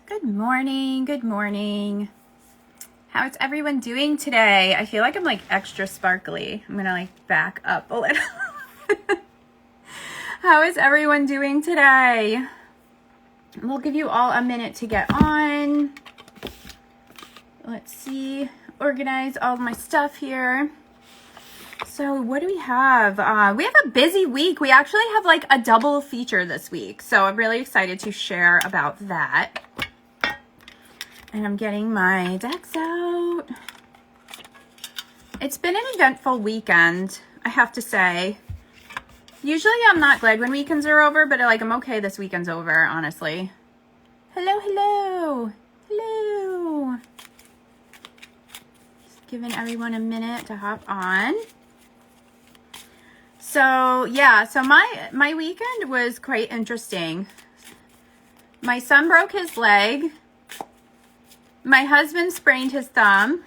Good morning. Good morning. How's everyone doing today? I feel like I'm like extra sparkly. I'm gonna like back up a little. How is everyone doing today? We'll give you all a minute to get on. Let's see. Organize all of my stuff here. So what do we have? We have a busy week. We actually have like a double feature this week. So I'm really excited to share about that. And I'm getting my decks out. It's been an eventful weekend, I have to say. Usually I'm not glad when weekends are over, but like I'm okay this weekend's over, honestly. Hello, hello. Hello. Just giving everyone a minute to hop on. So yeah, so my weekend was quite interesting. My son broke his leg. My husband sprained his thumb.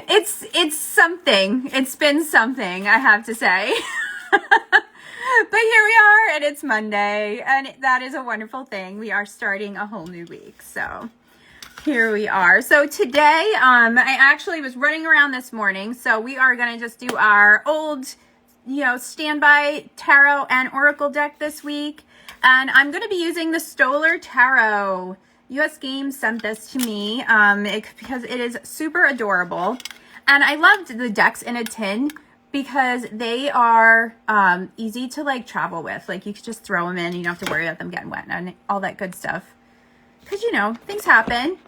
It's something. It's been something, I have to say. But here we are, and it's Monday, and that is a wonderful thing. We are starting a whole new week, so here we are. So today, I actually was running around this morning, so we are going to just do our old, standby tarot and oracle deck this week. And I'm going to be using the Stoller Tarot. US Games sent this to me because it is super adorable. And I loved the decks in a tin because they are easy to like travel with. Like you could just throw them in and you don't have to worry about them getting wet and all that good stuff. Because, things happen.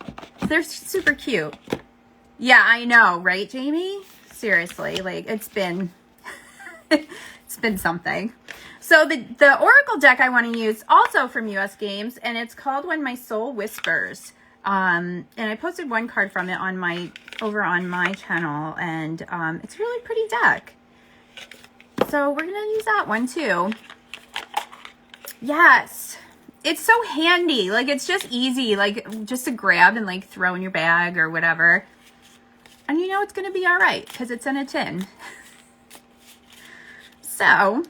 They're super cute. Yeah, I know, right, Jamie? Seriously, like it's been something. So the Oracle deck I want to use also from US Games, and it's called When My Soul Whispers. And I posted one card from it over on my channel, and it's a really pretty deck. So we're going to use that one too. Yes. It's so handy. Like it's just easy, like just to grab and like throw in your bag or whatever. And it's going to be all right because it's in a tin. So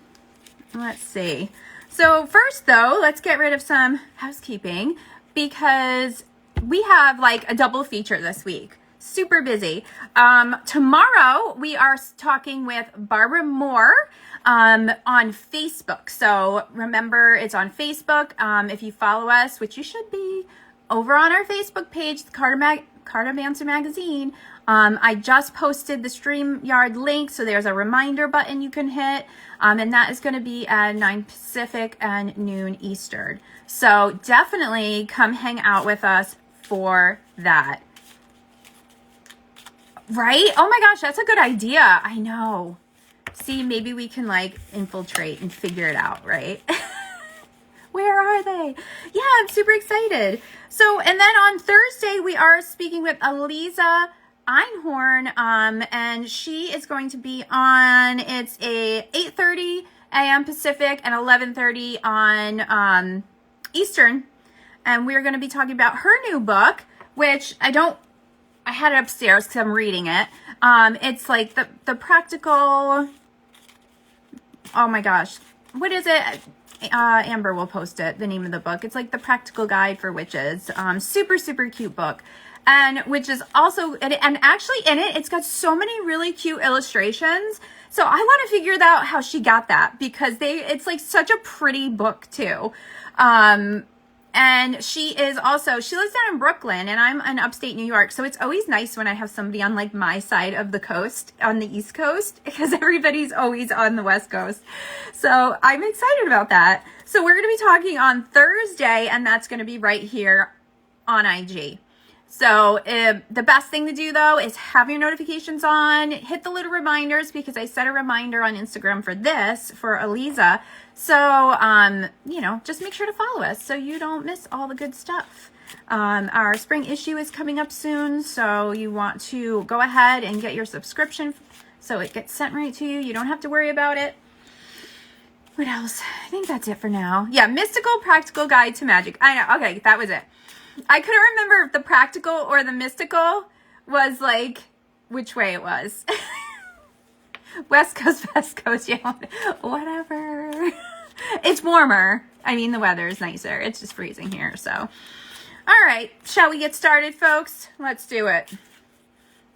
let's see. So first though, let's get rid of some housekeeping because we have like a double feature this week. Super busy. Tomorrow we are talking with Barbara Moore on Facebook. So remember, it's on Facebook. If you follow us, which you should be, over on our Facebook page, the Cartomancer Magazine, I just posted the StreamYard link, so there's a reminder button you can hit, and that is going to be at 9 Pacific and noon Eastern. So definitely come hang out with us for that. Right? Oh my gosh, that's a good idea. I know. See, maybe we can like infiltrate and figure it out, right? Where are they? Yeah, I'm super excited. So, and then on Thursday, we are speaking with Eliza Einhorn, and she is going to be on, it's a 8:30 a.m. Pacific and 11:30 on Eastern. And we're going to be talking about her new book, which I had it upstairs because I'm reading it. It's like the practical, oh my gosh, what is it? Amber will post it, the name of the book. It's like the practical guide for witches. Super, super cute book. And which is also, and actually in it, it's got so many really cute illustrations. So I want to figure out how she got that because it's like such a pretty book too. And she lives down in Brooklyn and I'm in upstate New York. So it's always nice when I have somebody on like my side of the coast, on the East Coast, because everybody's always on the West Coast. So I'm excited about that. So we're going to be talking on Thursday, and that's going to be right here on IG. So the best thing to do though is have your notifications on, hit the little reminders because I set a reminder on Instagram for Eliza. So, just make sure to follow us so you don't miss all the good stuff. Our spring issue is coming up soon. So you want to go ahead and get your subscription so it gets sent right to you. You don't have to worry about it. What else? I think that's it for now. Yeah. Mystical Practical Guide to Magic. I know. Okay. That was it. I couldn't remember if the practical or the mystical was like which way it was. West Coast, yeah, whatever. It's warmer. I mean, the weather is nicer. It's just freezing here, so. All right, shall we get started, folks? Let's do it.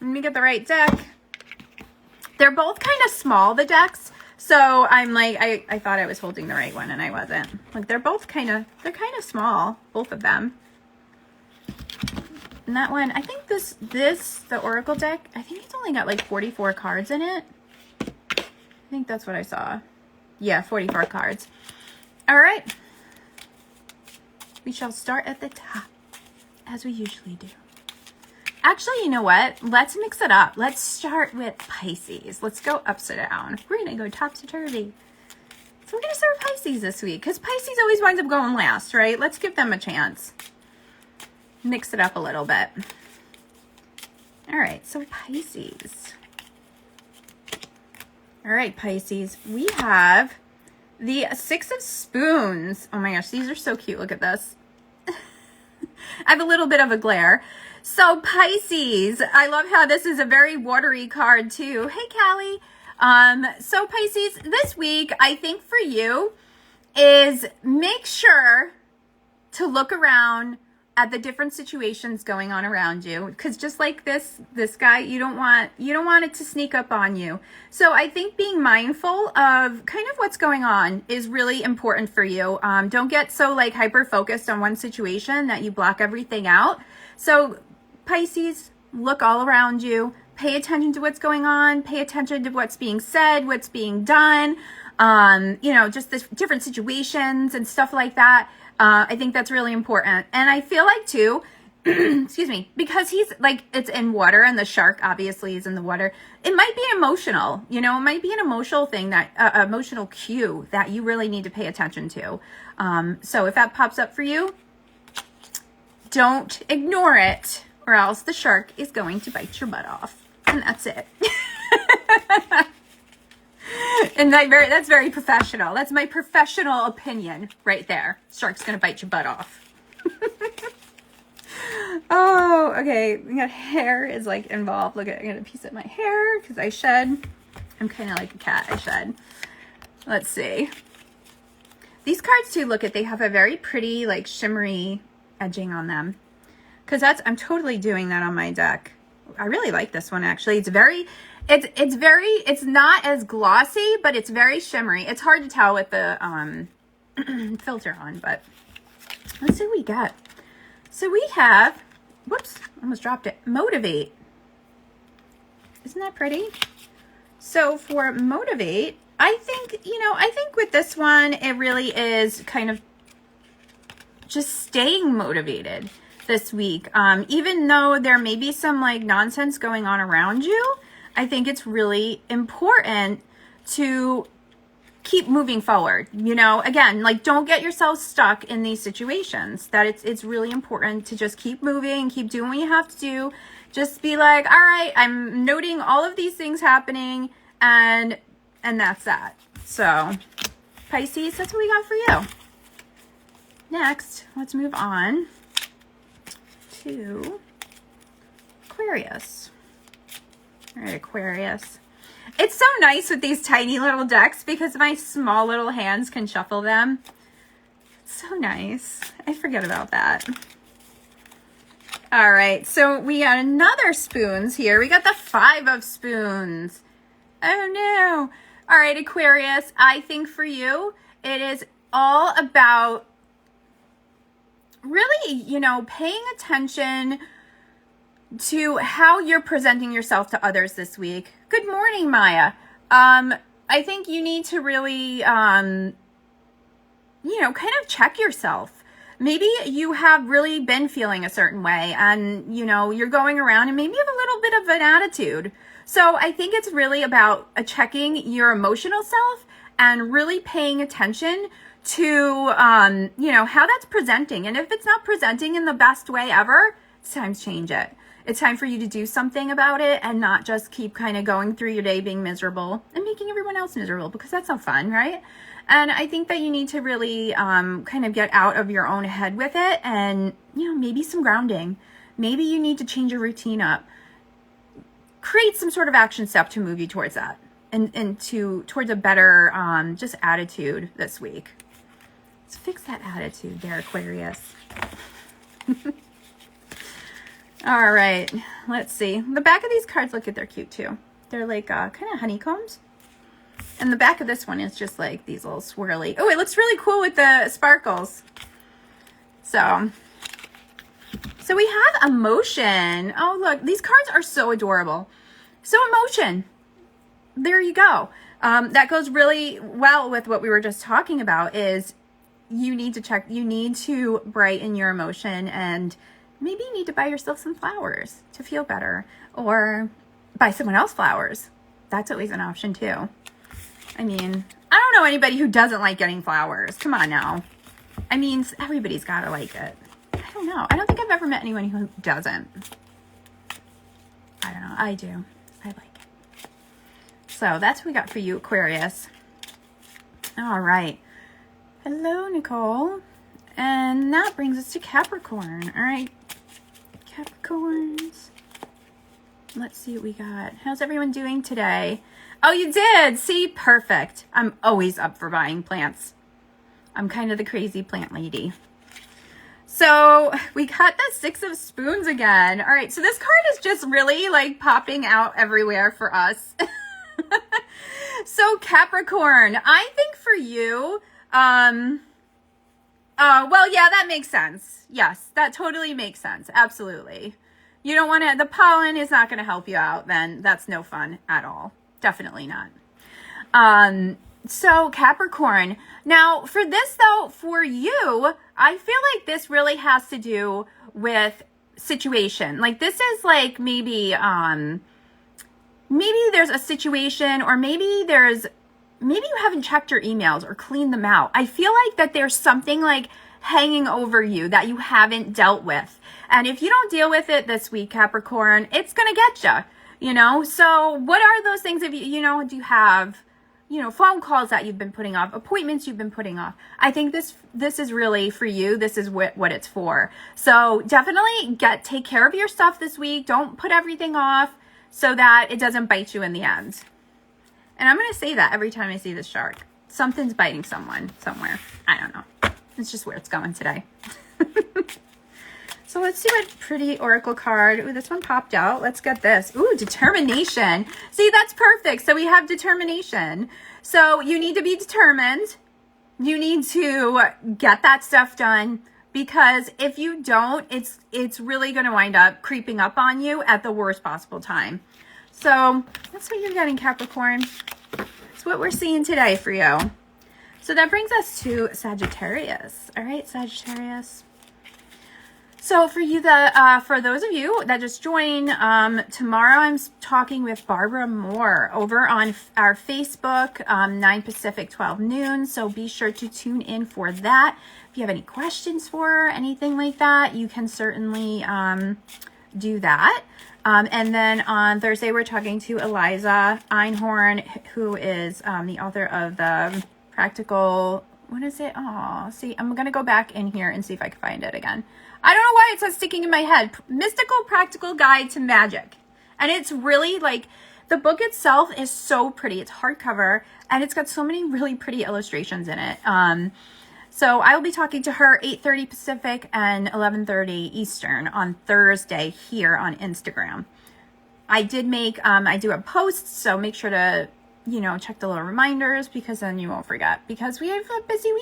Let me get the right deck. They're both kind of small, the decks. So I'm like, I thought I was holding the right one and I wasn't. Like they're kind of small, both of them. And that one, I think the Oracle deck, I think it's only got like 44 cards in it. I think that's what I saw. Yeah, 44 cards. All right. We shall start at the top, as we usually do. Actually, you know what? Let's mix it up. Let's start with Pisces. Let's go upside down. We're going to go topsy-turvy. So we're going to start with Pisces this week because Pisces always winds up going last, right? Let's give them a chance. Mix it up a little bit. All right, so Pisces. All right, Pisces. We have the Six of Spoons. Oh my gosh, these are so cute. Look at this. I have a little bit of a glare. So Pisces, I love how this is a very watery card too. Hey, Callie. So Pisces, this week, I think for you is make sure to look around at the different situations going on around you. Because just like this guy, you don't want it to sneak up on you. So I think being mindful of kind of what's going on is really important for you. Don't get so like hyper focused on one situation that you block everything out. So Pisces, look all around you, pay attention to what's going on, pay attention to what's being said, what's being done, just the different situations and stuff like that. I think that's really important. And I feel like too, excuse me, because he's like, it's in water and the shark obviously is in the water. It might be emotional, it might be an emotional thing emotional cue that you really need to pay attention to. So if that pops up for you, don't ignore it or else the shark is going to bite your butt off. And that's it. And that's very professional. That's my professional opinion right there. Shark's going to bite your butt off. Oh, okay. We got hair is like involved. Look at, I got a piece of my hair because I shed. I'm kind of like a cat. I shed. Let's see. These cards too, look at, they have a very pretty like shimmery edging on them. Because I'm totally doing that on my deck. I really like this one actually. It's not as glossy, but it's very shimmery. It's hard to tell with the filter on, but let's see what we got. So we have, whoops, almost dropped it. Motivate. Isn't that pretty? So for Motivate, I think with this one, it really is kind of just staying motivated this week. Even though there may be some like nonsense going on around you, I think it's really important to keep moving forward. Again, like don't get yourself stuck in these situations. That it's really important to just keep moving, keep doing what you have to do. Just be like, all right, I'm noting all of these things happening and that's that. So Pisces, that's what we got for you. Next, let's move on to Aquarius. All right, Aquarius. It's so nice with these tiny little decks because my small little hands can shuffle them. It's so nice. I forget about that. All right, so we got another spoons here. We got the 5 of spoons. Oh no. All right, Aquarius, I think for you, it is all about really, paying attention to how you're presenting yourself to others this week. Good morning, Maya. I think you need to really, kind of check yourself. Maybe you have really been feeling a certain way and, you're going around and maybe you have a little bit of an attitude. So I think it's really about checking your emotional self and really paying attention to, how that's presenting. And if it's not presenting in the best way ever, it's time to change it. It's time for you to do something about it and not just keep kind of going through your day being miserable and making everyone else miserable, because that's not fun, right? And I think that you need to really kind of get out of your own head with it and, maybe some grounding. Maybe you need to change your routine up. Create some sort of action step to move you towards that and towards a better just attitude this week. Let's fix that attitude there, Aquarius. All right, let's see. The back of these cards, look at, they're cute too. They're like kind of honeycombs. And the back of this one is just like these little swirly. Oh, it looks really cool with the sparkles. So we have emotion. Oh, look, these cards are so adorable. So emotion. There you go. That goes really well with what we were just talking about is you need to brighten your emotion, and maybe you need to buy yourself some flowers to feel better, or buy someone else flowers. That's always an option too. I mean, I don't know anybody who doesn't like getting flowers. Come on now. I mean, everybody's got to like it. I don't know. I don't think I've ever met anyone who doesn't. I don't know. I do. I like it. So that's what we got for you, Aquarius. All right. Hello, Nicole. And that brings us to Capricorn. All right. Capricorns. Let's see what we got. How's everyone doing today? Oh, you did. See, perfect. I'm always up for buying plants. I'm kind of the crazy plant lady. So we got the Six of Spoons again. All right. So this card is just really like popping out everywhere for us. So Capricorn, I think for you, well, yeah, that makes sense. Yes, that totally makes sense. Absolutely. You don't want to, the pollen is not going to help you out, then that's no fun at all. Definitely not. So Capricorn, now for this though, for you, I feel like this really has to do with situation. Like this is like maybe there's a situation, or maybe you haven't checked your emails or cleaned them out. I feel like that there's something like hanging over you that you haven't dealt with. And if you don't deal with it this week, Capricorn, it's going to get you, you know? So what are those things? If you know, do you have, you know, phone calls that you've been putting off, appointments you've been putting off? I think this is really for you. This is what it's for. So definitely take care of your stuff this week. Don't put everything off so that it doesn't bite you in the end. And I'm going to say that every time I see this shark. Something's biting someone somewhere. I don't know. It's just where it's going today. So let's see what pretty oracle card. Ooh, this one popped out. Let's get this. Ooh, determination. See, that's perfect. So we have determination. So you need to be determined. You need to get that stuff done, because if you don't, it's really going to wind up creeping up on you at the worst possible time. So that's what you're getting, Capricorn. That's what we're seeing today for you. So that brings us to Sagittarius. All right, Sagittarius. So for you, for those of you that just joined, tomorrow I'm talking with Barbara Moore over on our Facebook, 9 Pacific, 12 noon. So be sure to tune in for that. If you have any questions for her, anything like that, you can certainly do that. And then on Thursday, we're talking to Eliza Einhorn, who is the author of the Practical, what is it? Oh, see, I'm going to go back in here and see if I can find it again. I don't know why it says sticking in my head. Mystical Practical Guide to Magic. And it's really like, the book itself is so pretty. It's hardcover, and it's got so many really pretty illustrations in it. So I will be talking to her 8:30 Pacific and 11:30 Eastern on Thursday here on Instagram. I did make, I do a post, so make sure to, you know, check the little reminders, because then you won't forget, because we have a busy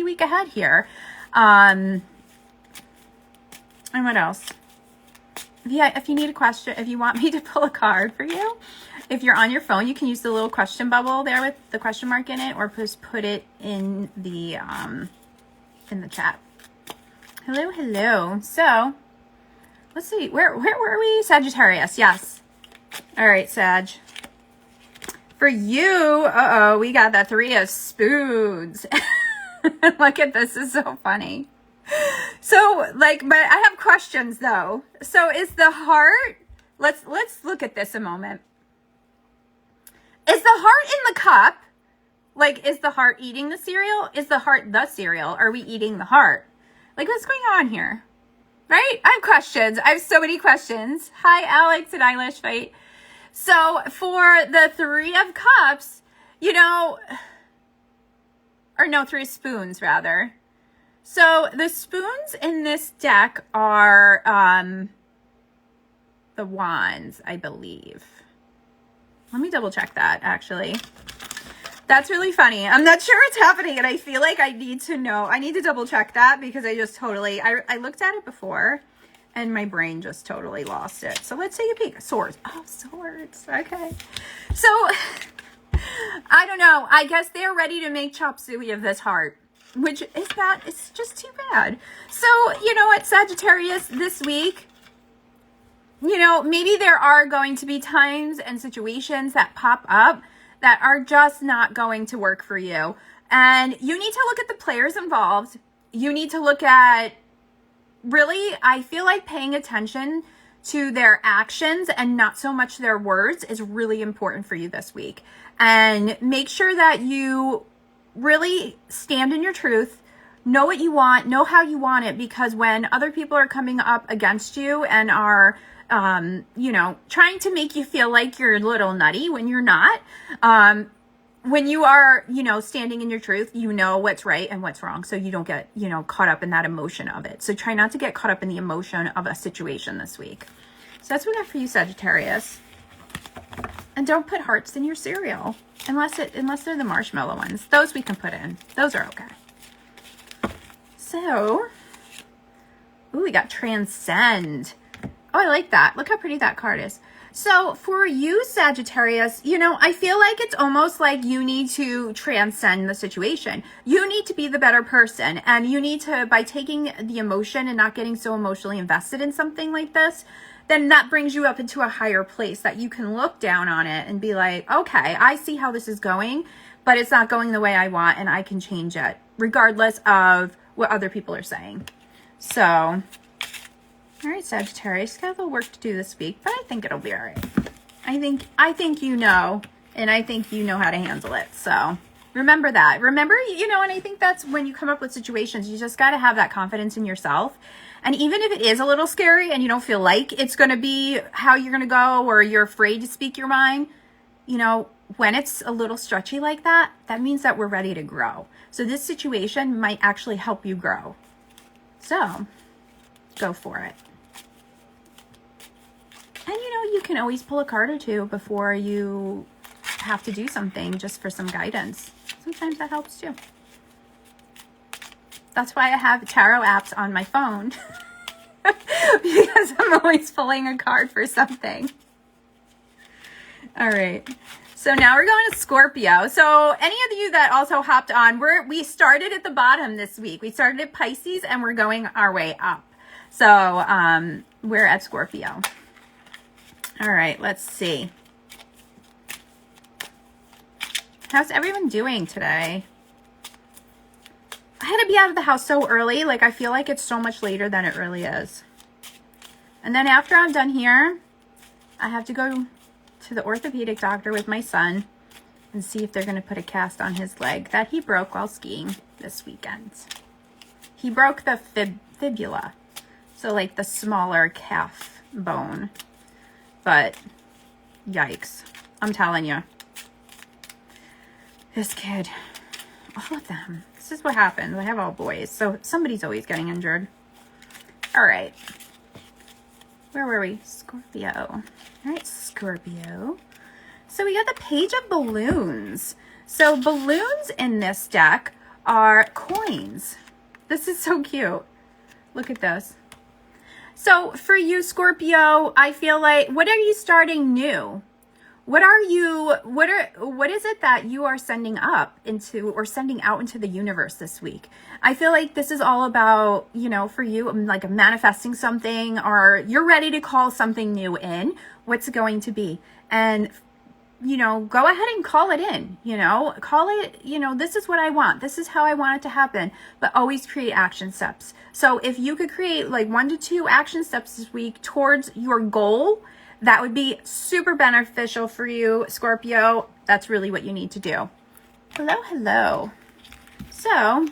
week ahead here. And what else? Yeah, if you need a question, if you want me to pull a card for you, if you're on your phone, you can use the little question bubble there with the question mark in it, or just put it in the chat. Hello. So let's see, where were we? Sagittarius, yes. All right, Sag. For you, we got the Three of Spoons. Look at this, is so funny. So, like, but I have questions though. So is the heart, let's look at this a moment. Is the heart in the cup? Like, is the heart eating the cereal? Is the heart the cereal? Are we eating the heart? Like, what's going on here? Right? I have questions. I have so many questions. Hi, Alex and Eilish Fight. So for the Three of Cups, you know, or no, 3 spoons rather. So the spoons in this deck are the wands, I believe. Let me double check that, actually. That's really funny. I'm not sure what's happening, and I feel like I need to know. I need to double check that because I just totally, I looked at it before, and my brain just totally lost it. So let's take a peek. Swords. Oh, swords. Okay. So, I don't know. I guess they're ready to make chop suey of this heart, which is not, it's just too bad. So, you know what, Sagittarius, this week, you know, maybe there are going to be times and situations that pop up that are just not going to work for you. And you need to look at the players involved. You need to look at, really, I feel like paying attention to their actions and not so much their words is really important for you this week. And make sure that you really stand in your truth, know what you want, know how you want it, because when other people are coming up against you and are, you know, trying to make you feel like you're a little nutty when you're not, when you are, you know, standing in your truth, you know what's right and what's wrong. So you don't get, you know, caught up in that emotion of it. So try not to get caught up in the emotion of a situation this week. So that's what I got for you, Sagittarius. And don't put hearts in your cereal unless they're the marshmallow ones. Those we can put in. Those are okay. So, ooh, we got Transcend. Oh, I like that. Look how pretty that card is. So for you, Sagittarius, you know, I feel like it's almost like you need to transcend the situation. You need to be the better person, and you need to, by taking the emotion and not getting so emotionally invested in something like this, then that brings you up into a higher place that you can look down on it and be like, okay, I see how this is going, but it's not going the way I want, and I can change it regardless of what other people are saying. So, all right, Sagittarius, got a little work to do this week, but I think it'll be all right. I think you know, and I think you know how to handle it. So remember that. Remember, you know, and I think that's when you come up with situations, you just got to have that confidence in yourself. And even if it is a little scary and you don't feel like it's going to be how you're going to go, or you're afraid to speak your mind, you know, when it's a little stretchy like that, that means that we're ready to grow. So this situation might actually help you grow. So go for it. And you know, you can always pull a card or two before you have to do something, just for some guidance. Sometimes that helps too. That's why I have tarot apps on my phone. Because I'm always pulling a card for something. All right. So now we're going to Scorpio. So any of you that also hopped on, we started at the bottom this week. We started at Pisces and we're going our way up. So we're at Scorpio. All right, let's see. How's everyone doing today? I had to be out of the house so early. Like, I feel like it's so much later than it really is. And then after I'm done here, I have to go to the orthopedic doctor with my son and see if they're going to put a cast on his leg that he broke while skiing this weekend. He broke the fibula. So, like, the smaller calf bone. But, yikes. I'm telling you. This kid, all of them. This is what happens. I have all boys, so somebody's always getting injured. All right. Where were we? Scorpio. All right, Scorpio. So we got the Page of Balloons. So balloons in this deck are coins. This is so cute. Look at this. So for you, Scorpio, I feel like, what are you starting new? What is it that you are sending up into, or sending out into the universe this week? I feel like this is all about, you know, for you, like manifesting something, or you're ready to call something new in. What's it going to be? And, you know, go ahead and call it in, you know, call it, you know, this is what I want. This is how I want it to happen, but always create action steps. So if you could create like 1 to 2 action steps this week towards your goal, that would be super beneficial for you, Scorpio. That's really what you need to do. Hello, hello. So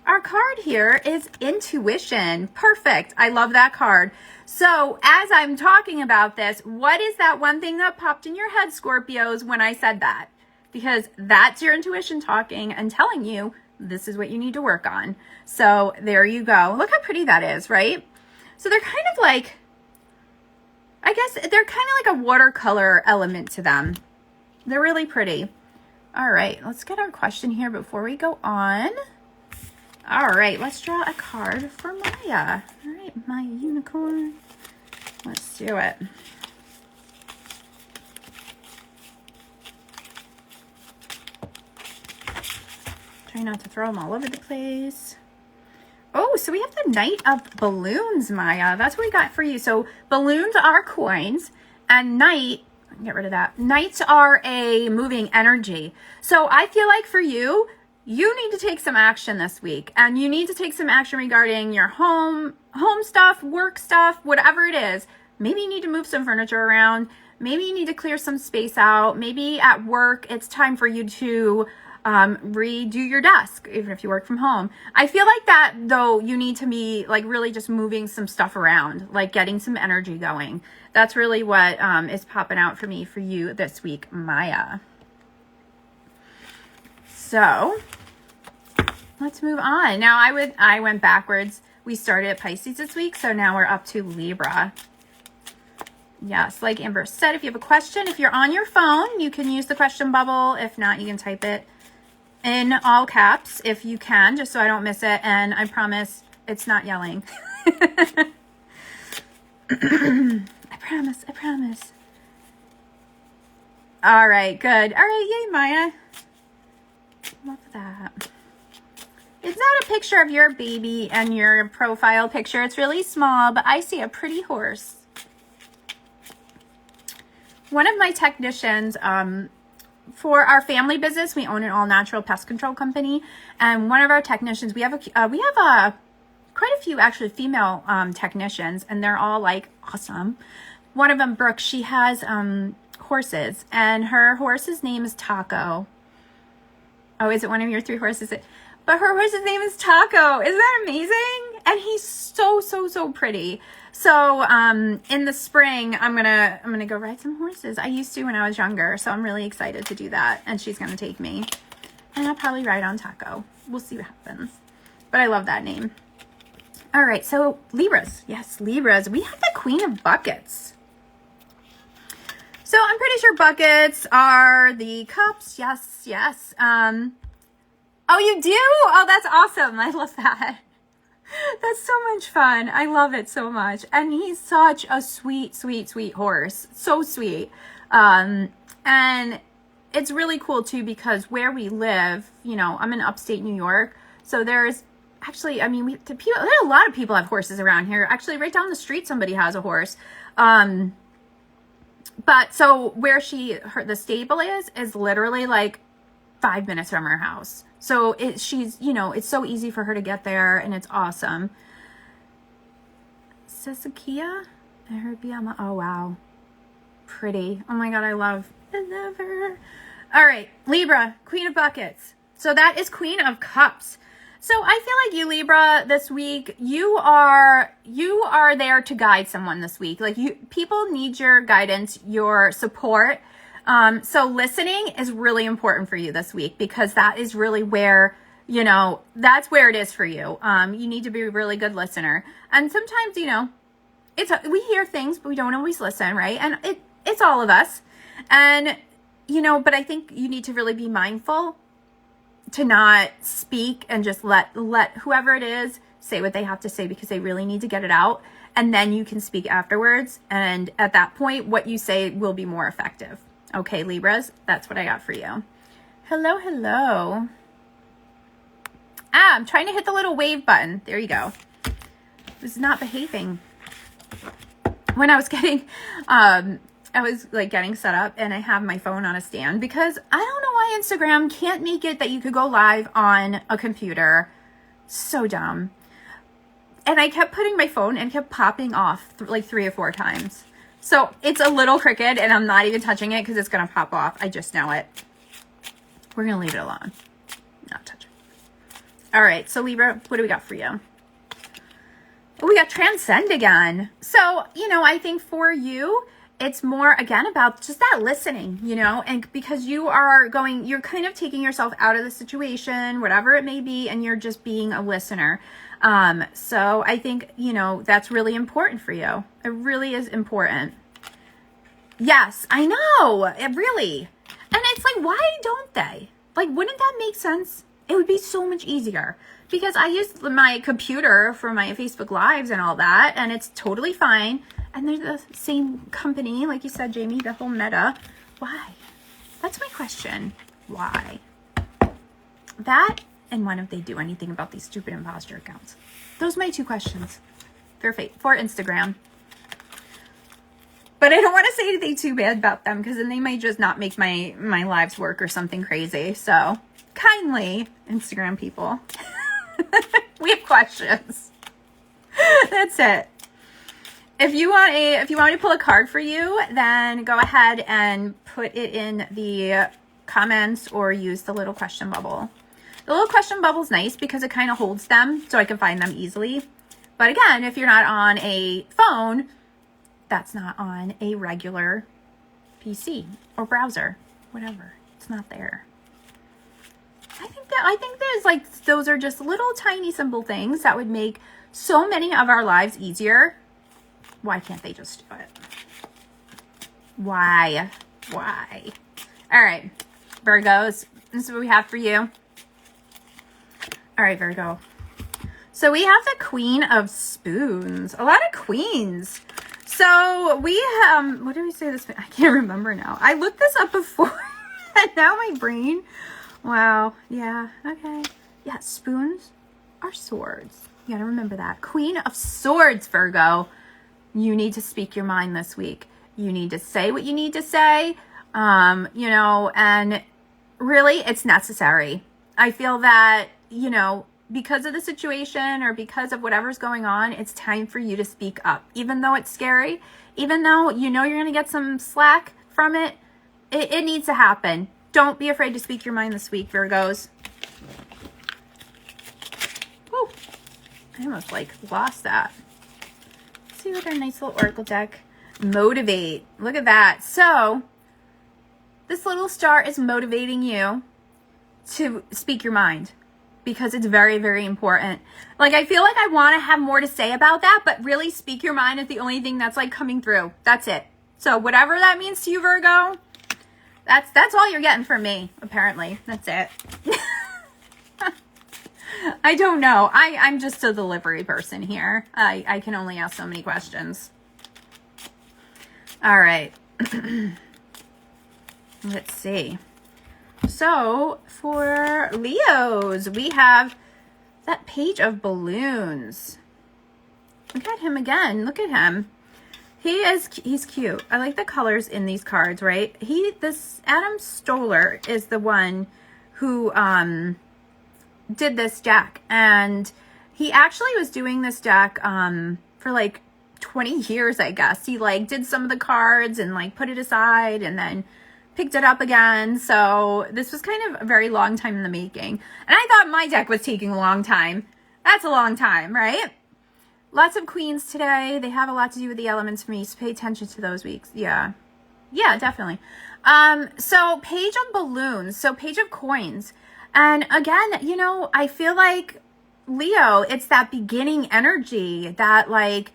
our card here is Intuition. Perfect. I love that card. So as I'm talking about this, what is that one thing that popped in your head, Scorpios, when I said that? Because that's your intuition talking and telling you this is what you need to work on. So there you go. Look how pretty that is, right? So they're kind of like, I guess they're kind of like a watercolor element to them. They're really pretty. All right, let's get our question here before we go on. All right, let's draw a card for Maya. All right, my unicorn. Let's do it. Try not to throw them all over the place. Oh, so we have the Knight of Balloons, Maya. That's what we got for you. So balloons are coins, and Knight, get rid of that. Knights are a moving energy. So I feel like for you, you need to take some action this week, and you need to take some action regarding your home stuff, work stuff, whatever it is. Maybe you need to move some furniture around. Maybe you need to clear some space out. Maybe at work, it's time for you to redo your desk, even if you work from home. I feel like that, though, you need to be like really just moving some stuff around, like getting some energy going. That's really what is popping out for me for you this week, Maya. So let's move on. Now I went backwards. We started at Pisces this week, so now we're up to Libra. Yes, like Amber said, if you have a question, if you're on your phone, you can use the question bubble. If not, you can type it in all caps if you can, just so I don't miss it. And I promise it's not yelling. I promise. All right, good. All right, yay, Maya. Love that. It's not a picture of your baby and your profile picture. It's really small, but I see a pretty horse. One of my technicians, for our family business, we own an all-natural pest control company, and one of our technicians, we have quite a few actually female technicians, and they're all like awesome. One of them, Brooke, she has horses, and her horse's name is Taco. Oh, is it one of your 3 horses? But her horse's name is Taco. Isn't that amazing? And he's so pretty. So in the spring, I'm gonna go ride some horses. I used to when I was younger, so I'm really excited to do that. And she's gonna take me, and I'll probably ride on Taco. We'll see what happens. But I love that name. All right, so Libras. Yes, Libras. We have the Queen of Buckets. So I'm pretty sure buckets are the cups. Yes. Oh, you do? Oh, that's awesome. I love that. That's so much fun. I love it so much. And he's such a sweet horse. So sweet. And it's really cool too, because where we live, you know, I'm in upstate New York. So there's actually, I mean, there are a lot of people have horses around here. Actually, right down the street, somebody has a horse. But so where the stable is literally like 5 minutes from her house. So she's, you know, it's so easy for her to get there, and it's awesome. Sasakia? Oh, wow. Pretty. Oh my God, I love her. All right, Libra, Queen of Buckets. So that is Queen of Cups. So I feel like you, Libra, this week, you are there to guide someone this week. Like people need your guidance, your support. So listening is really important for you this week, because that is really where, you know, that's where it is for you. You need to be a really good listener. And sometimes, you know, we hear things, but we don't always listen, right? And it's all of us. And, you know, but I think you need to really be mindful to not speak and just let whoever it is say what they have to say, because they really need to get it out. And then you can speak afterwards. And at that point, what you say will be more effective. Okay, Libras, that's what I got for you. Hello. I'm trying to hit the little wave button. There you go. It was not behaving. When I was getting, I was like getting set up, and I have my phone on a stand, because I don't know why Instagram can't make it that you could go live on a computer. So dumb. And I kept putting my phone and kept popping off like 3 or 4 times. So it's a little crooked, and I'm not even touching it because it's going to pop off. I just know it. We're going to leave it alone. Not touch it. All right. So Libra, what do we got for you? Oh, we got Transcend again. So, you know, I think for you, it's more, again, about just that listening, you know, and because you're kind of taking yourself out of the situation, whatever it may be, and you're just being a listener. So I think, you know, that's really important for you. It really is important. Yes, I know. It really. And it's like, why don't they? Like, wouldn't that make sense? It would be so much easier because I use my computer for my Facebook Lives and all that, and it's totally fine. And they're the same company, like you said, Jamie, the whole Meta. Why? That's my question. Why? That, and when if they do anything about these stupid imposter accounts. Those are my two questions for Instagram. But I don't want to say anything too bad about them because then they might just not make my lives work or something crazy. So kindly, Instagram people, we have questions. That's it. If you want me to pull a card for you, then go ahead and put it in the comments or use the little question bubble. The little question bubble is nice because it kind of holds them so I can find them easily. But again, if you're not on a phone, that's not on a regular PC or browser, whatever. It's not there. I think there's like, those are just little tiny simple things that would make so many of our lives easier. Why can't they just do it? Why? All right, Virgos, this is what we have for you. All right, Virgo. So we have the Queen of Spoons. A lot of queens. So we have, what did we say this? I can't remember now. I looked this up before and now my brain. Wow. Yeah. Okay. Yeah. Spoons are swords. You gotta remember that. Queen of Swords, Virgo. You need to speak your mind this week. You need to say what you need to say. You know, and really it's necessary. I feel that, you know, because of the situation or because of whatever's going on, it's time for you to speak up. Even though it's scary, even though you know you're going to get some slack from it, it needs to happen. Don't be afraid to speak your mind this week, Virgos. Woo. I almost like lost that. Let's see what our nice little oracle deck. Motivate. Look at that. So this little star is motivating you to speak your mind. Because it's very, very important. Like, I feel like I want to have more to say about that, but really speak your mind is the only thing that's like coming through. That's it. So whatever that means to you, Virgo, that's all you're getting from me, apparently. That's it. I don't know. I'm just a delivery person here. I can only ask so many questions. All right. Let's see. So for Leos, we have that Page of Balloons. Look at him again. Look at him. He's cute. I like the colors in these cards, right? This Adam Stoller is the one who did this deck, and he actually was doing this deck for like 20 years, I guess. He like did some of the cards and like put it aside and then picked it up again. So this was kind of a very long time in the making. And I thought my deck was taking a long time. That's a long time, right? Lots of queens today. They have a lot to do with the elements for me. So pay attention to those weeks. Yeah. Yeah, definitely. So Page of Balloons. So Page of Coins. And again, you know, I feel like Leo, it's that beginning energy, that like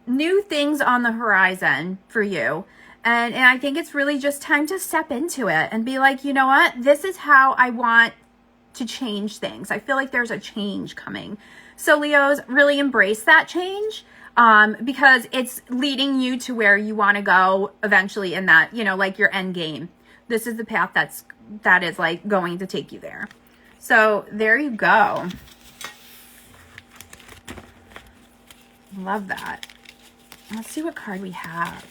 new things on the horizon for you. And I think it's really just time to step into it and be like, you know what? This is how I want to change things. I feel like there's a change coming. So Leos, really embrace that change because it's leading you to where you want to go eventually in that, you know, like your end game. This is the path that is like going to take you there. So there you go. Love that. Let's see what card we have.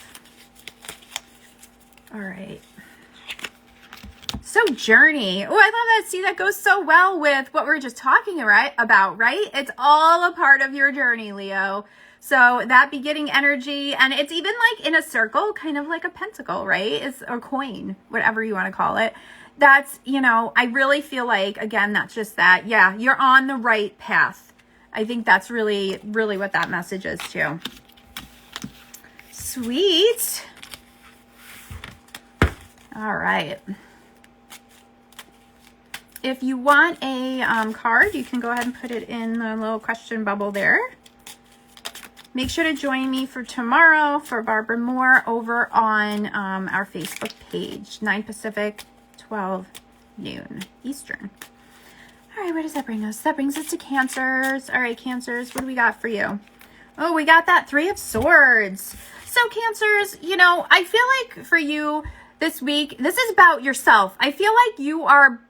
All right. So Journey. Oh, I love that. See, that goes so well with what we were just talking about, right? It's all a part of your journey, Leo. So that beginning energy, and it's even like in a circle, kind of like a pentacle, right? It's a coin, whatever you want to call it. That's, you know, I really feel like, again, that's just that. Yeah, you're on the right path. I think that's really, really what that message is too. Sweet. All right. If you want a card, you can go ahead and put it in the little question bubble there. Make sure to join me for tomorrow for Barbara Moore over on our Facebook page, 9 Pacific, 12 noon Eastern. All right, where does that bring us? That brings us to Cancers. All right, Cancers, what do we got for you? Oh, we got that 3 of Swords. So Cancers, you know, I feel like for you this week, this is about yourself. I feel like you're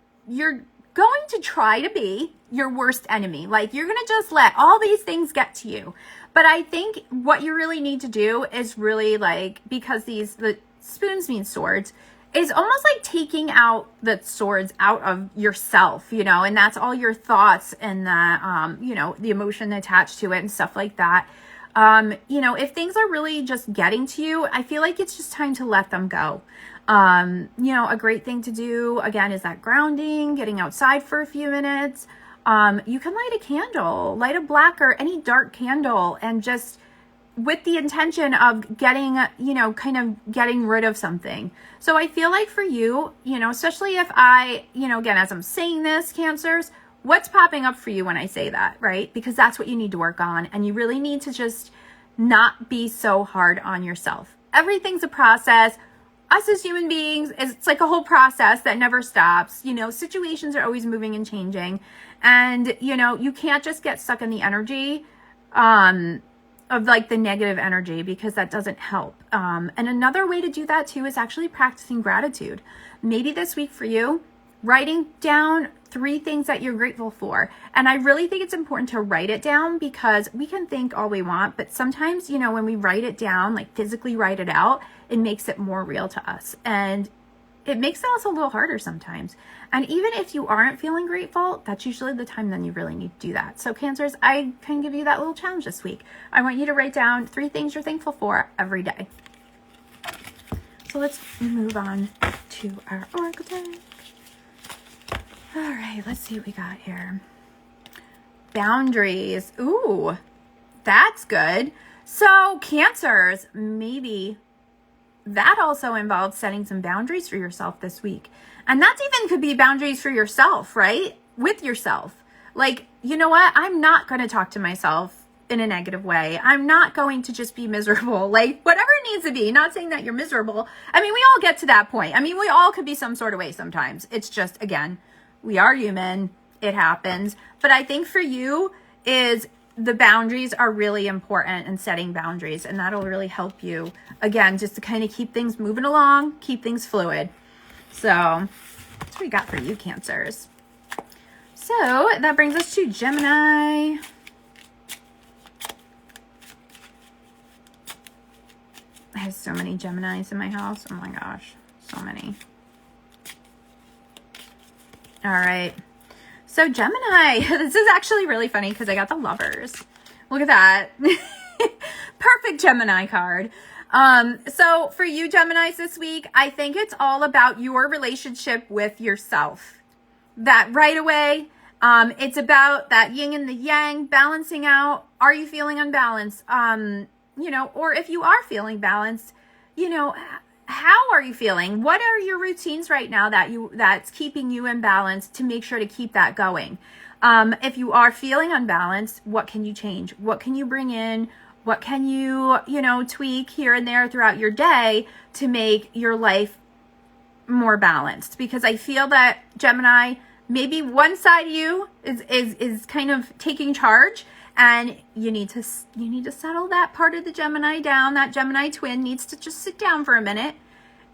going to try to be your worst enemy. Like, you're going to just let all these things get to you. But I think what you really need to do is really, like, because the spoons mean swords, is almost like taking out the swords out of yourself, you know, and that's all your thoughts and the, you know, the emotion attached to it and stuff like that. You know, if things are really just getting to you, I feel like it's just time to let them go. You know, a great thing to do, again, is that grounding, getting outside for a few minutes. You can light a candle, light a black or any dark candle, and just with the intention of getting, you know, kind of getting rid of something. So I feel like for you, you know, especially if I, you know, again, as I'm saying this, Cancers, what's popping up for you when I say that, right? Because that's what you need to work on. And you really need to just not be so hard on yourself. Everything's a process. Us as human beings, it's like a whole process that never stops. You know, situations are always moving and changing. And, you know, you can't just get stuck in the energy of like the negative energy, because that doesn't help. And another way to do that too is actually practicing gratitude. Maybe this week for you, writing down 3 things that you're grateful for. And I really think it's important to write it down, because we can think all we want, but sometimes, you know, when we write it down, like physically write it out, it makes it more real to us. And it makes us a little harder sometimes. And even if you aren't feeling grateful, that's usually the time then you really need to do that. So Cancers, I can give you that little challenge this week. I want you to write down 3 things you're thankful for every day. So let's move on to our oracle deck. All right, let's see what we got here. Boundaries. Ooh, that's good. So Cancers, maybe that also involves setting some boundaries for yourself this week. And that even could be boundaries for yourself, right? With yourself. Like, you know what? I'm not going to talk to myself in a negative way. I'm not going to just be miserable. Like, whatever it needs to be. Not saying that you're miserable. I mean, we all get to that point. I mean, we all could be some sort of way sometimes. It's just, again, we are human. It happens. But I think for you is the boundaries are really important, and setting boundaries. And that'll really help you, again, just to kind of keep things moving along, keep things fluid. So that's what we got for you, Cancers. So that brings us to Gemini. I have so many Geminis in my house. Oh my gosh, so many. All right. So Gemini, this is actually really funny because I got the Lovers. Look at that. Perfect Gemini card. So for you Geminis this week, I think it's all about your relationship with yourself. That right away, it's about that yin and the yang, balancing out. Are you feeling unbalanced? You know, or if you are feeling balanced, you know, how are you feeling? What are your routines right now that's keeping you in balance to make sure to keep that going? If you are feeling unbalanced, what can you change? What can you bring in? What can you, you know, tweak here and there throughout your day to make your life more balanced? Because I feel that Gemini, maybe one side of you is kind of taking charge, and you need to settle that part of the Gemini down. That Gemini twin needs to just sit down for a minute,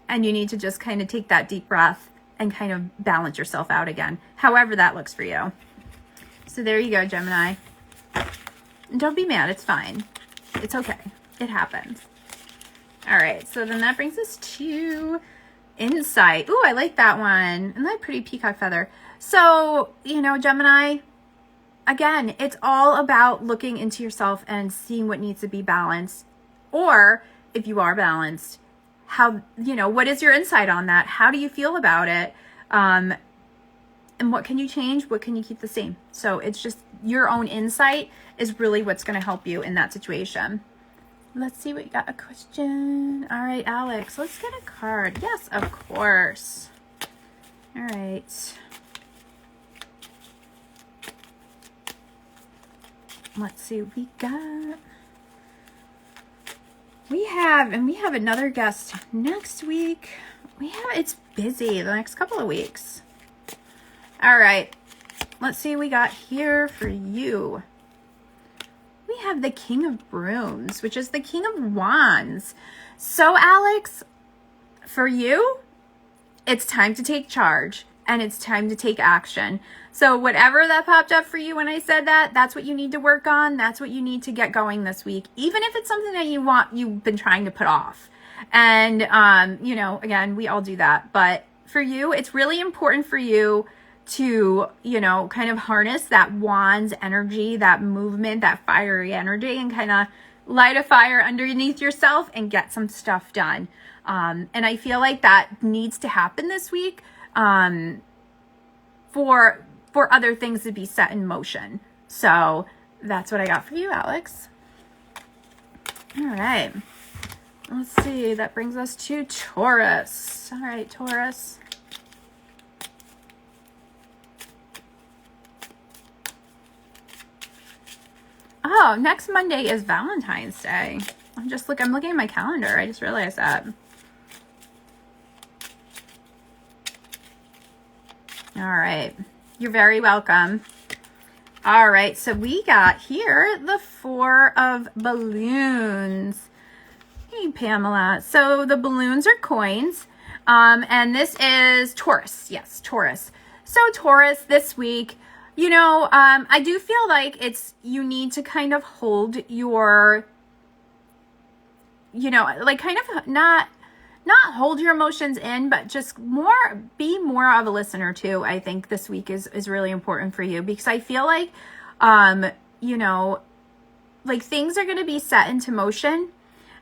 and you need to just kind of take that deep breath and kind of balance yourself out again, however that looks for you. So there you go, Gemini. And don't be mad. It's fine. It's okay. It happens. All right. So then that brings us to Insight. Ooh, I like that one. And that pretty peacock feather. So, you know, Gemini, again, it's all about looking into yourself and seeing what needs to be balanced. Or if you are balanced, how, you know, what is your insight on that? How do you feel about it? And what can you change? What can you keep the same? So it's just your own insight is really what's going to help you in that situation. Let's see, we got a question. All right, Alex, let's get a card. Yes, of course. All right. Let's see what we got. We have another guest next week. It's busy the next couple of weeks. All right. Let's see what we got here for you. We have the King of Brooms, which is the King of Wands. So, Alex, for you, it's time to take charge and it's time to take action. So whatever that popped up for you when I said that, that's what you need to work on. That's what you need to get going this week, even if it's something that you've been trying to put off. And, you know, again, we all do that. But for you, it's really important for you to, you know, kind of harness that Wands energy, that movement, that fiery energy, and kind of light a fire underneath yourself and get some stuff done. And I feel like that needs to happen this week for other things to be set in motion. So that's what I got for you, Alex. All right. Let's see. That brings us to Taurus. All right, Taurus. Oh, next Monday is Valentine's Day. I'm looking at my calendar. I just realized that. All right. You're very welcome. All right. So we got here the Four of Balloons. Hey, Pamela. So the balloons are coins. And this is Taurus. Yes, Taurus. So Taurus this week, you know, I do feel like you need to kind of hold your, you know, like kind of not hold your emotions in, but just be more of a listener too. I think this week is really important for you because I feel like, you know, like things are going to be set into motion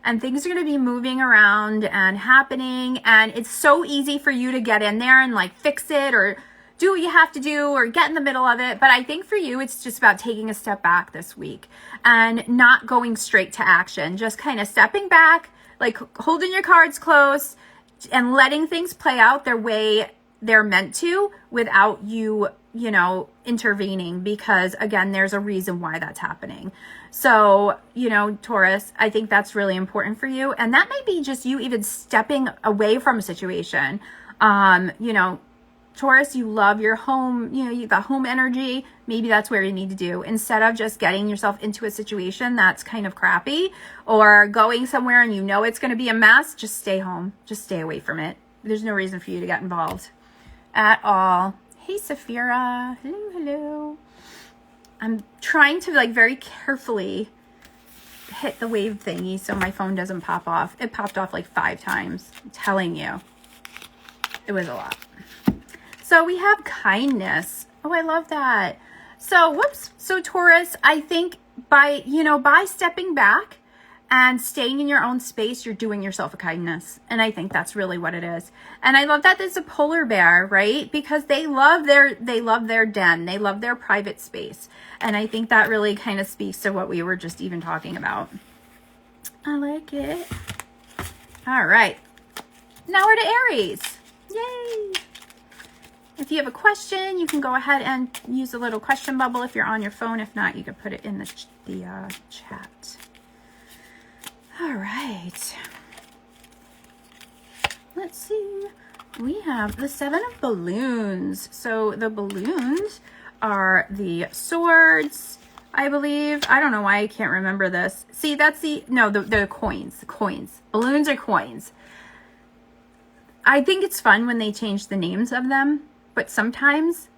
and things are going to be moving around and happening. And it's so easy for you to get in there and like fix it or do what you have to do or get in the middle of it. But I think for you, it's just about taking a step back this week and not going straight to action, just kind of stepping back, like holding your cards close and letting things play out their way they're meant to without you, you know, intervening, because again, there's a reason why that's happening. So, you know, Taurus, I think that's really important for you. And that might be just you even stepping away from a situation. You know, Taurus, you love your home, you know, the home energy. Maybe that's where you need to do. Instead of just getting yourself into a situation that's kind of crappy or going somewhere and you know it's going to be a mess, just stay home. Just stay away from it. There's no reason for you to get involved at all. Hey, Saphira. Hello, hello. I'm trying to like very carefully hit the wave thingy so my phone doesn't pop off. It popped off like 5 times. I'm telling you. It was a lot. So we have kindness. Oh, I love that. So, whoops. So Taurus, I think by stepping back and staying in your own space, you're doing yourself a kindness. And I think that's really what it is. And I love that there's a polar bear, right? Because they love their den. They love their private space. And I think that really kind of speaks to what we were just even talking about. I like it. All right. Now we're to Aries. Yay. If you have a question, you can go ahead and use a little question bubble if you're on your phone. If not, you can put it in the chat. All right. Let's see. We have the 7 of balloons. So the balloons are the swords, I believe. I don't know why I can't remember this. See, that's the coins. The coins. Balloons are coins. I think it's fun when they change the names of them. But sometimes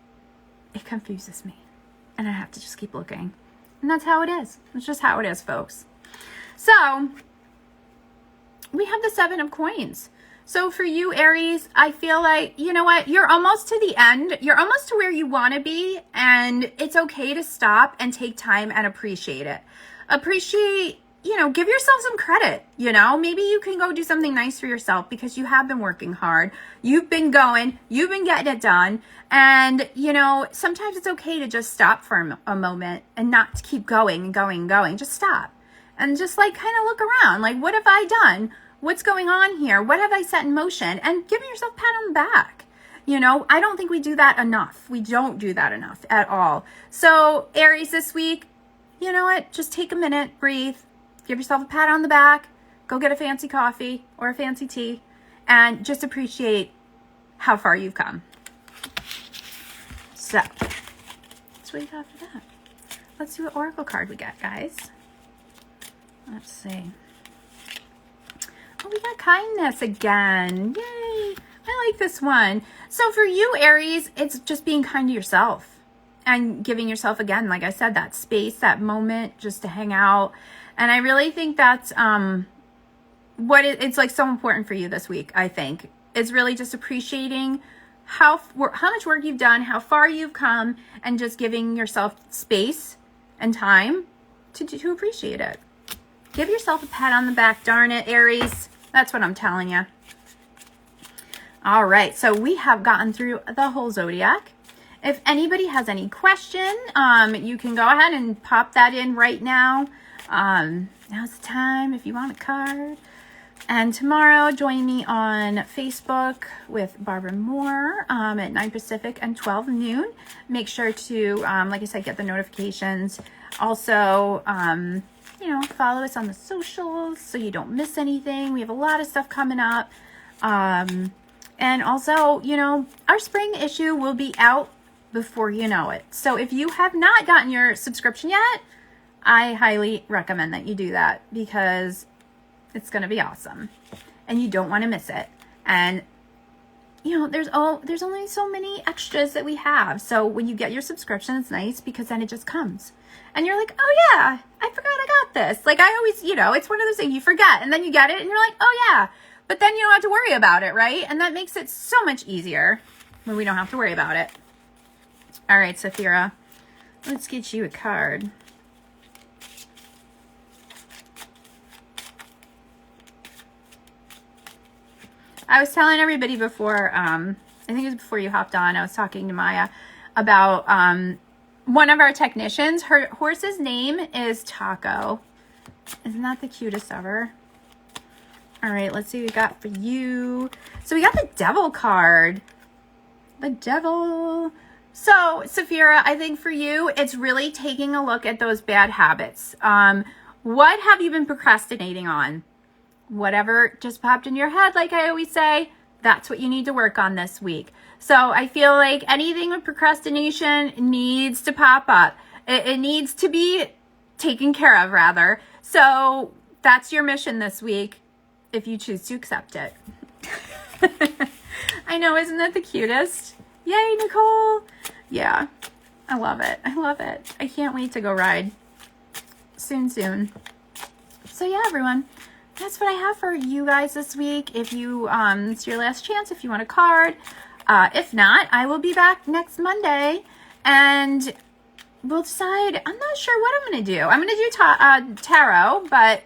it confuses me and I have to just keep looking. And that's how it is. It's just how it is, folks. So we have the 7 of coins. So for you, Aries, I feel like, you know what? You're almost to the end. You're almost to where you want to be. And it's okay to stop and take time and appreciate it. Appreciate, you know, give yourself some credit, you know, maybe you can go do something nice for yourself because you have been working hard. You've been going, you've been getting it done. And, you know, sometimes it's okay to just stop for a moment and not keep going and going and going. Just stop and just like kind of look around. Like, what have I done? What's going on here? What have I set in motion? And giving yourself a pat on the back. You know, I don't think we do that enough. We don't do that enough at all. So Aries this week, you know what? Just take a minute, breathe, give yourself a pat on the back, go get a fancy coffee or a fancy tea, and just appreciate how far you've come. So that's what you got for that. Let's see what oracle card we get, guys. Let's see. Oh, we got kindness again. Yay. I like this one. So for you, Aries, it's just being kind to yourself and giving yourself, again, like I said, that space, that moment just to hang out. And I really think that's it's like so important for you this week, I think. It's really just appreciating how much work you've done, how far you've come, and just giving yourself space and time to appreciate it. Give yourself a pat on the back, darn it, Aries. That's what I'm telling you. All right, so we have gotten through the whole zodiac. If anybody has any question, you can go ahead and pop that in right now. Now's the time if you want a card. And tomorrow, join me on Facebook with Barbara Moore at 9 Pacific and 12 noon. Make sure to, like I said, get the notifications. Also, follow us on the socials so you don't miss anything. We have a lot of stuff coming up. And also, our spring issue will be out before you know it. So if you have not gotten your subscription yet, I highly recommend that you do that because it's going to be awesome and you don't want to miss it. And there's only so many extras that we have. So when you get your subscription, it's nice because then it just comes and you're like, oh yeah, I forgot I got this. Like I always, it's one of those things you forget and then you get it and you're like, oh yeah, but then you don't have to worry about it. Right. And that makes it so much easier when we don't have to worry about it. All right, Saphira, let's get you a card. I was telling everybody before, I think it was before you hopped on, I was talking to Maya about one of our technicians. Her horse's name is Taco. Isn't that the cutest ever? All right, let's see what we got for you. So we got the Devil card. The Devil. So, Saphira, I think for you, it's really taking a look at those bad habits. What have you been procrastinating on? Whatever just popped in your head, like I always say, that's what you need to work on this week. So I feel like anything with procrastination needs to pop up. It needs to be taken care of, rather. So that's your mission this week, if you choose to accept it. I know, isn't that the cutest? Yay, Nicole. Yeah, I love it. I love it. I can't wait to go ride soon. So yeah, everyone. That's what I have for you guys this week. If you, it's your last chance if you want a card. If not, I will be back next Monday and we'll decide. I'm not sure what I'm going to do. I'm going to do tarot, but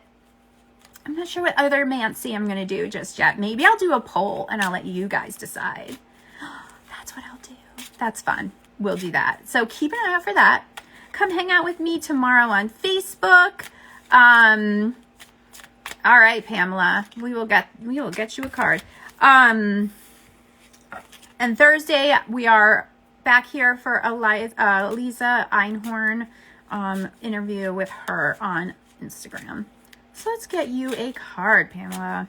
I'm not sure what other Mancy I'm going to do just yet. Maybe I'll do a poll and I'll let you guys decide. That's what I'll do. That's fun. We'll do that. So keep an eye out for that. Come hang out with me tomorrow on Facebook. All right, Pamela, we will get you a card. And Thursday we are back here for Lisa Einhorn interview with her on Instagram. So let's get you a card, Pamela.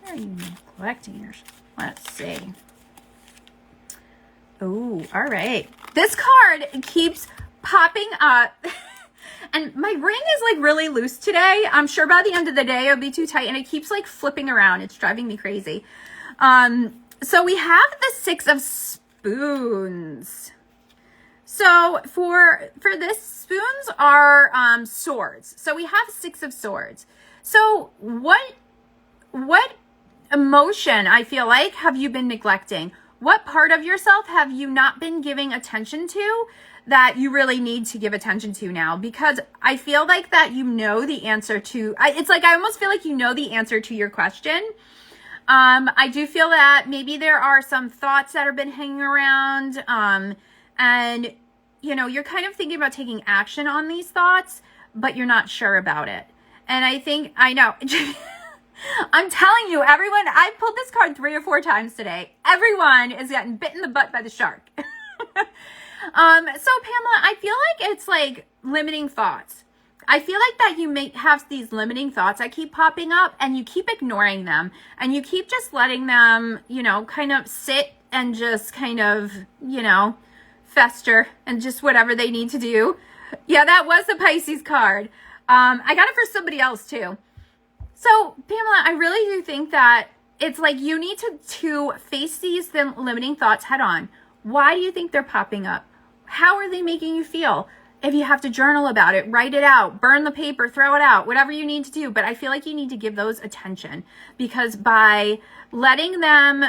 Where are you collecting yours? Let's see. Oh, all right. This card keeps popping up. And my ring is like really loose today. I'm sure by the end of the day it'll be too tight and it keeps like flipping around. It's driving me crazy. So we have the 6 of Spoons. So for this, spoons are swords. So we have 6 of Swords. So what emotion, I feel like, have you been neglecting? What part of yourself have you not been giving attention to that you really need to give attention to now? Because I feel like that the answer to, it's like I almost feel like you know the answer to your question. I do feel that maybe there are some thoughts that have been hanging around, and you're kind of thinking about taking action on these thoughts, but you're not sure about it. And I know. I'm telling you, everyone, I pulled this card 3 or 4 times today. Everyone is getting bit in the butt by the shark. So Pamela, I feel like it's like limiting thoughts. I feel like that you may have these limiting thoughts that keep popping up and you keep ignoring them and you keep just letting them, you know, kind of sit and just kind of, you know, fester and just whatever they need to do. Yeah, that was the Pisces card. I got it for somebody else too. So Pamela, I really do think that it's like you need to face these limiting thoughts head on. Why do you think they're popping up? How are they making you feel? If you have to journal about it, write it out, burn the paper, throw it out, whatever you need to do. But I feel like you need to give those attention, because by letting them,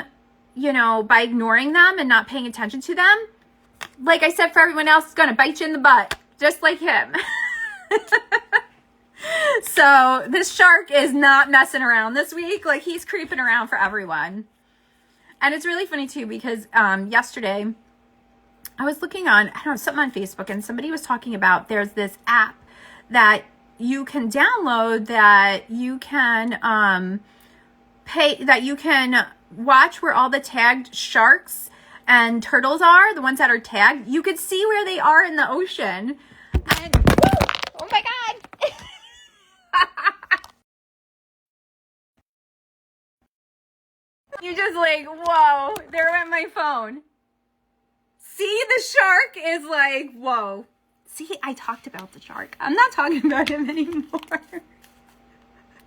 you know, by ignoring them and not paying attention to them, like I said, for everyone else, it's going to bite you in the butt, just like him. So this shark is not messing around this week. Like, he's creeping around for everyone. And it's really funny too, because yesterday I was looking on, I don't know, something on Facebook, and somebody was talking about there's this app that you can download that you can that you can watch where all the tagged sharks and turtles are, the ones that are tagged. You could see where they are in the ocean. And oh my God. You just like, whoa, there went my phone. See, the shark is like, whoa. See, I talked about the shark. I'm not talking about him anymore.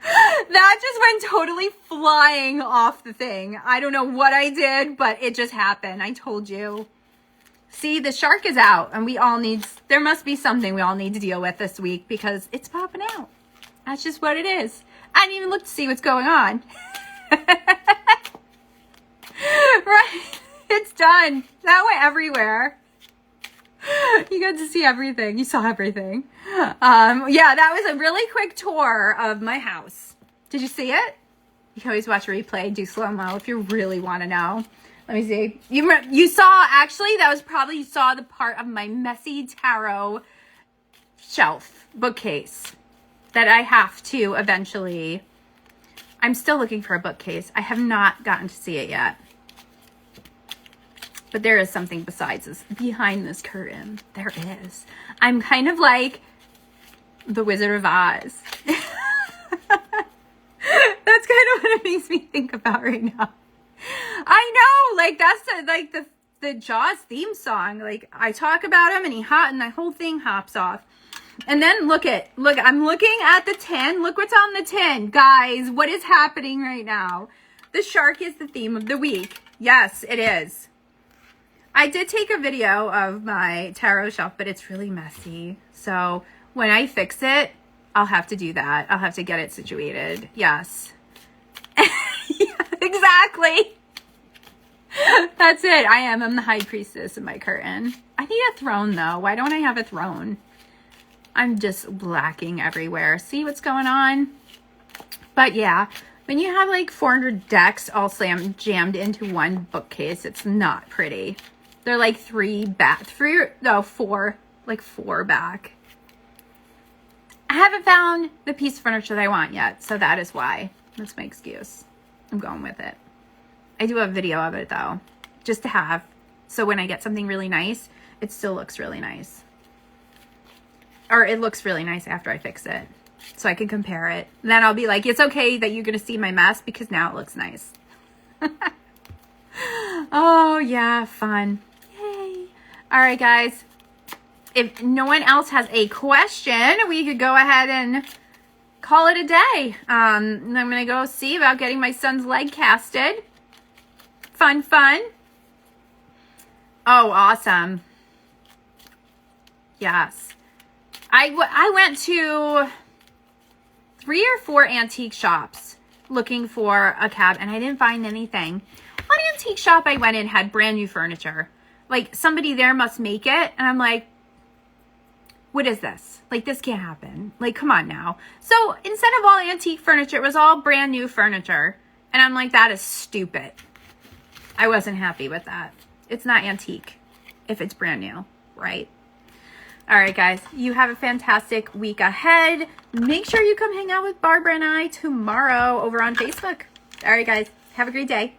That just went totally flying off the thing. I don't know what I did, but it just happened. I told you. See, the shark is out, and there must be something we all need to deal with this week, because it's popping out. That's just what it is. I didn't even look to see what's going on. Right. It's done. That went everywhere. You got to see everything. You saw everything. Yeah, that was a really quick tour of my house. Did you see it? You can always watch a replay, do slow-mo if you really want to know. Let me see. You saw, actually, that was probably, you saw the part of my messy tarot shelf bookcase that I have to eventually. I'm still looking for a bookcase. I have not gotten to see it yet. But there is something besides this, behind this curtain. There is. I'm kind of like the Wizard of Oz. That's kind of what it makes me think about right now. I know, like that's the Jaws theme song. Like, I talk about him and and the whole thing hops off. And then look, I'm looking at the tin. Look what's on the tin. Guys, what is happening right now? The shark is the theme of the week. Yes, it is. I did take a video of my tarot shelf, but it's really messy. So when I fix it, I'll have to do that. I'll have to get it situated. Yes. Yeah, exactly. That's it. I'm the high priestess of my curtain. I need a throne though. Why don't I have a throne? I'm just blacking everywhere. See what's going on? But yeah, when you have like 400 decks all jammed into one bookcase, it's not pretty. They're like four back. I haven't found the piece of furniture that I want yet, so that is why. That's my excuse. I'm going with it. I do have a video of it though, just to have. So when I get something really nice, it still looks really nice. Or it looks really nice after I fix it. So I can compare it. And then I'll be like, it's okay that you're going to see my mess because now it looks nice. Oh, yeah, fun. Yay. All right, guys. If no one else has a question, we could go ahead and call it a day. I'm going to go see about getting my son's leg casted. Fun. Oh, awesome. Yes. I went to 3 or 4 antique shops looking for a cab, and I didn't find anything. One antique shop I went in had brand new furniture. Like, somebody there must make it, and I'm like, what is this? Like, this can't happen. Like, come on now. So instead of all antique furniture, it was all brand new furniture. And I'm like, that is stupid. I wasn't happy with that. It's not antique if it's brand new, right? All right, guys, you have a fantastic week ahead. Make sure you come hang out with Barbara and I tomorrow over on Facebook. All right, guys, have a great day.